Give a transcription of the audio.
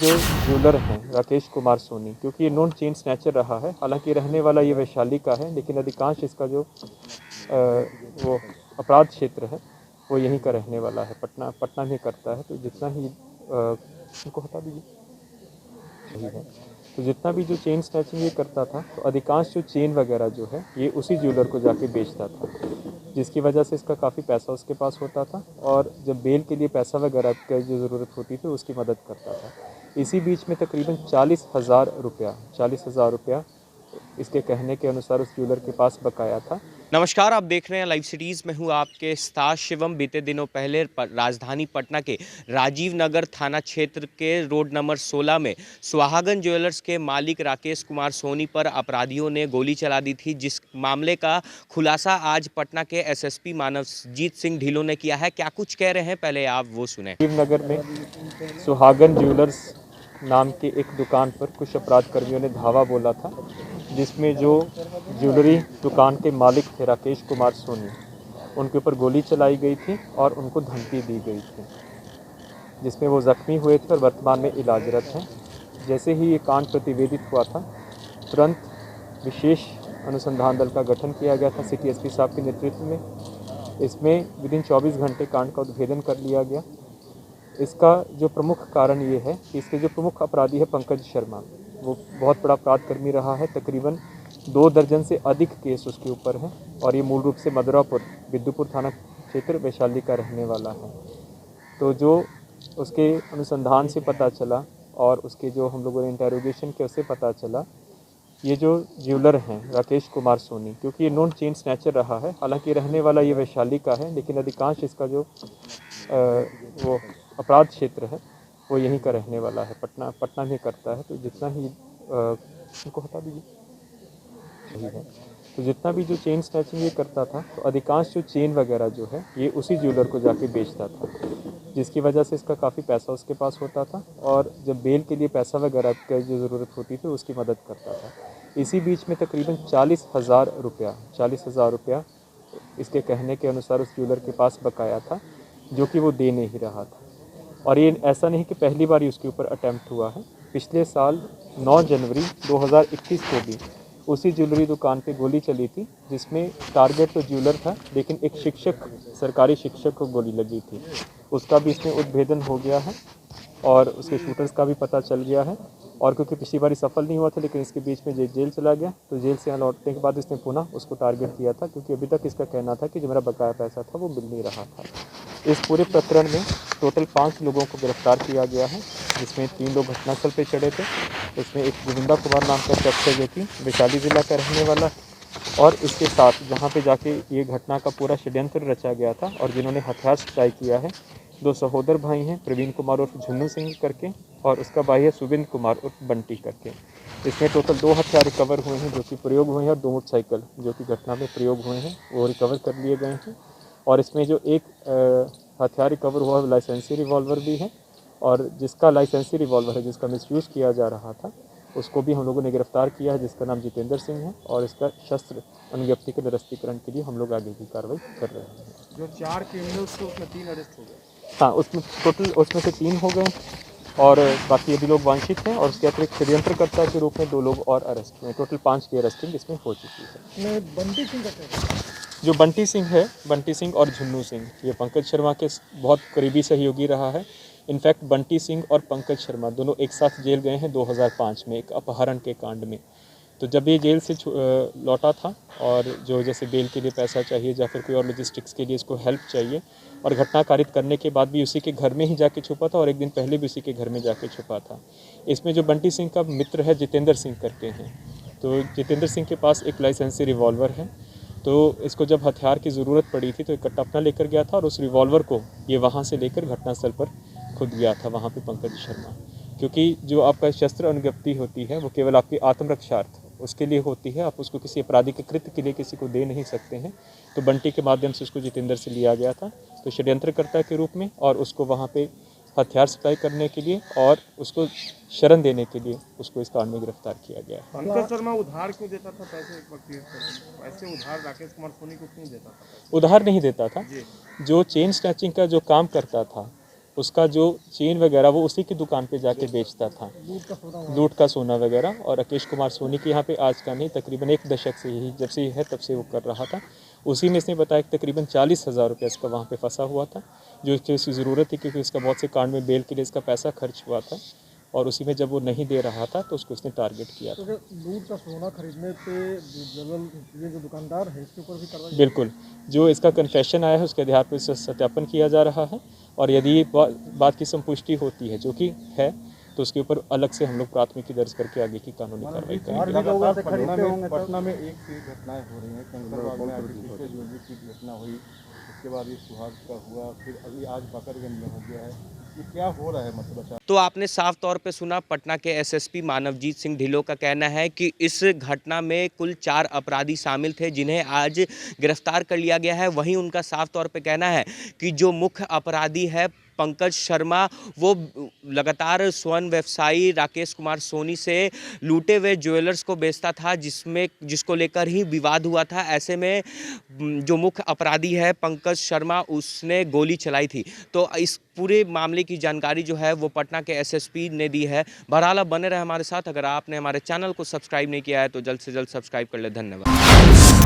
जो ज्वेलर हैं राकेश कुमार सोनी, क्योंकि ये नॉन चेन स्नैचर रहा है, हालांकि रहने वाला ये वैशाली का है, लेकिन अधिकांश इसका जो वो अपराध क्षेत्र है वो यहीं का रहने वाला है, पटना में करता है। तो जितना ही उनको हटा दीजिए सही है, तो जितना भी जो चेन स्नैचिंग ये करता था, तो अधिकांश जो चेन वगैरह जो है ये उसी ज्वेलर को जाके बेचता था, जिसकी वजह से इसका काफ़ी पैसा उसके पास होता था, और जब बेल के लिए पैसा वगैरह की जो ज़रूरत होती थी उसकी मदद करता था। इसी बीच में तकरीबन 40,000 रुपया इसके कहने के अनुसार उस ज्वेलर के पास बकाया था। नमस्कार, आप देख रहे हैं लाइव सिटीज़ में हूँ आपके साथ शिवम। बीते दिनों पहले राजधानी पटना के राजीव नगर थाना क्षेत्र के रोड नंबर 16 में सुहागन ज्वेलर्स के मालिक राकेश कुमार सोनी पर अपराधियों ने गोली चला दी थी, जिस मामले का खुलासा आज पटना के एसएसपी मानवजीत सिंह ढिल्लों ने किया है। क्या कुछ कह रहे हैं, पहले आप वो सुने। राजीव नगर में सुहागन ज्वेलर्स नाम की एक दुकान पर कुछ अपराध कर्मियों ने धावा बोला था, जिसमें जो ज्वेलरी दुकान के मालिक थे राकेश कुमार सोनी, उनके ऊपर गोली चलाई गई थी और उनको धमकी दी गई थी, जिसमें वो ज़ख्मी हुए थे और वर्तमान में इलाजरत हैं। जैसे ही ये कांड प्रतिवेदित हुआ था, तुरंत विशेष अनुसंधान दल का गठन किया गया था सिटी एसपी साहब के नेतृत्व में। इसमें विदिन 24 घंटे कांड का उद्भेदन कर लिया गया। इसका जो प्रमुख कारण ये है कि इसके जो प्रमुख अपराधी है पंकज शर्मा, वो बहुत बड़ा अपराधकर्मी रहा है, तकरीबन 2 दर्जन से अधिक केस उसके ऊपर हैं, और ये मूल रूप से मदुरापुर बिद्दुपुर थाना क्षेत्र वैशाली का रहने वाला है। तो जो उसके अनुसंधान से पता चला और उसके जो हम लोगों ने इंटेरोगेशन किया उससे पता चला, ये जो ज्वेलर हैं राकेश कुमार सोनी, क्योंकि ये नॉन चेन स्नैचर रहा है, हालांकि रहने वाला ये वैशाली का है, लेकिन अधिकांश इसका जो वो अपराध क्षेत्र है वो यहीं का रहने वाला है, पटना में करता है। तो जितना ही उनको हटा दीजिए सही है, तो जितना भी जो चेन स्नैचिंग ये करता था, तो अधिकांश जो चेन वगैरह जो है ये उसी ज्वेलर को जाके बेचता था, जिसकी वजह से इसका काफ़ी पैसा उसके पास होता था, और जब बेल के लिए पैसा वगैरह की जो ज़रूरत होती थी उसकी मदद करता था। इसी बीच में तकरीबन 40,000 रुपया इसके कहने के अनुसार उस ज्वेलर के पास बकाया था, जो कि वो दे नहीं रहा था। और ये ऐसा नहीं कि पहली बार ही उसके ऊपर अटैम्प्ट हुआ है। पिछले साल 9 जनवरी 2021 को भी उसी ज्वेलरी दुकान पे गोली चली थी, जिसमें टारगेट तो ज्वेलर था, लेकिन एक शिक्षक, सरकारी शिक्षक को गोली लगी थी। उसका भी इसमें उद्भेदन हो गया है और उसके शूटर्स का भी पता चल गया है। और क्योंकि पिछली बार सफल नहीं हुआ था, लेकिन इसके बीच में जेल चला गया, तो जेल से यहाँ लौटने के बाद इसने पुनः उसको टारगेट किया था, क्योंकि अभी तक इसका कहना था कि जो मेरा बकाया पैसा था वो मिल नहीं रहा था। इस पूरे प्रकरण में टोटल 5 लोगों को गिरफ्तार किया गया है, जिसमें 3 लोग घटनास्थल पर चढ़े थे। इसमें एक गोविंदा कुमार नाम का शख्स है, जो कि वैशाली ज़िला का रहने वाला, और इसके साथ जहाँ पे जाके ये घटना का पूरा षड्यंत्र रचा गया था और जिन्होंने हथियार सप्लाई किया है, 2 सहोदर भाई हैं, प्रवीण कुमार उर्फ झुन्नू सिंह करके, और उसका भाई है सुबिंद कुमार उर्फ बंटी करके। इसमें टोटल 2 हथियार रिकवर हुए हैं जो कि प्रयोग हुए हैं, और 2 मोटरसाइकिल जो कि घटना में प्रयोग हुए हैं वो रिकवर कर लिए गए हैं। और इसमें जो एक हथियार रिकवर हुआ लाइसेंसी रिवॉल्वर भी है, और जिसका लाइसेंसी रिवॉल्वर है जिसका मिसयूज़ किया जा रहा था, उसको भी हम लोगों ने गिरफ्तार किया है, जिसका नाम जितेंद्र सिंह है, और इसका शस्त्र अनुज्ञप्ति के निरस्तीकरण के लिए हम लोग आगे की कार्रवाई कर रहे हैं। जो 4 क्रिमिनल्स थे उसमें 3 अरेस्ट हो गए। हाँ, उसमें से 3 हो गए, और बाकी अभी लोग वांछित हैं, और उसके अतिरिक्त षड्यंत्रकर्ता के रूप में 2 लोग और अरेस्ट हुए। टोटल 5 की अरेस्टिंग इसमें हो चुकी है। मैं बंटी सिंह का जो बंटी सिंह है, बंटी सिंह और झुन्नू सिंह, ये पंकज शर्मा के बहुत करीबी सहयोगी रहा है। इनफैक्ट बंटी सिंह और पंकज शर्मा दोनों एक साथ जेल गए हैं 2005 में एक अपहरण के कांड में। तो जब ये जेल से लौटा था, और जो जैसे बेल के लिए पैसा चाहिए या फिर कोई और लॉजिस्टिक्स के लिए इसको हेल्प चाहिए, और घटना कारित करने के बाद भी उसी के घर में ही जाके छुपा था, और एक दिन पहले भी उसी के घर में जाके छुपा था। इसमें जो बंटी सिंह का मित्र है जितेंद्र सिंह करके हैं, तो जितेंद्र सिंह के पास एक लाइसेंसी रिवॉल्वर है। तो इसको जब हथियार की ज़रूरत पड़ी थी तो एक कट्टापना लेकर गया था, और उस रिवॉल्वर को ये वहाँ से लेकर घटनास्थल पर खुद गया था वहाँ पे पंकज शर्मा। क्योंकि जो आपका शस्त्र अनुज्ञप्ति होती है वो केवल आपकी आत्मरक्षार्थ उसके लिए होती है, आप उसको किसी आपराधिक कृत्य के लिए किसी को दे नहीं सकते हैं। तो बंटी के माध्यम से उसको जितेंद्र से लिया गया था, तो षड्यंत्रकर्ता के रूप में, और उसको वहाँ पे हथियार सप्लाई करने के लिए और उसको शरण देने के लिए उसको इस कांड में गिरफ्तार किया गया है। पंकज शर्मा उधार क्यों देता था पैसे? पैसे उधार राकेश कुमार सोनी को क्यों देता था? उधार नहीं देता था। जो चेन स्नैचिंग का जो काम करता था, उसका जो चेन वगैरह वो उसी की दुकान पे जाके बेचता था, लूट का सोना वगैरह। और राकेश कुमार सोनी के यहाँ पे आज का नहीं, तकरीबन 1 दशक से ही, जब से ये है तब से वो कर रहा था। उसी में इसने बताया कि तकरीबन 40,000 रुपये इसका वहाँ पे फंसा हुआ था, जो कि उसकी ज़रूरत थी क्योंकि इसका बहुत से कांड में बेल के लिए इसका पैसा खर्च हुआ था, और उसी में जब वो नहीं दे रहा था तो उसको उसने टारगेट किया था। लूट का सोना खरीदने पे ये जो दुकानदार है इसके ऊपर भी कार्रवाई? बिल्कुल, जो इसका कन्फेशन आया है उसके आधार पर इसका सत्यापन किया जा रहा है, और यदि ये बात की संपुष्टि होती है, जो कि है, तो उसके ऊपर अलग से हम लोग प्राथमिकी दर्ज करके आगे की कानूनी कार्रवाई करेंगे। पटना में एक से एक घटनाएं हो रही हैं। कंकड़बाग में आर्टिफिशियल ज्वेलरी की घटना हुई, उसके बाद ये सुहाग का हुआ, फिर अभी आज बकरगंज में हो गया है। ये क्या हो रहा है, मतलब अच्छा? तो आपने साफ तौर पे सुना, पटना के एसएसपी मानवजीत सिंह ढिल्लों का कहना है कि इस घटना में कुल 4 अपराधी शामिल थे जिन्हें आज गिरफ्तार कर लिया गया है। वहीं उनका साफ तौर पे कहना है कि जो मुख्य अपराधी है पंकज शर्मा, वो लगातार स्वर्ण व्यवसायी राकेश कुमार सोनी से लूटे हुए ज्वेलर्स को बेचता था, जिसको लेकर ही विवाद हुआ था। ऐसे में जो मुख्य अपराधी है पंकज शर्मा, उसने गोली चलाई थी। तो इस पूरे मामले की जानकारी जो है वो पटना के एसएसपी ने दी है। बहरहाल आप बने रहे हमारे साथ। अगर आपने हमारे चैनल को सब्सक्राइब नहीं किया है तो जल्द से जल्द सब्सक्राइब कर ले। धन्यवाद।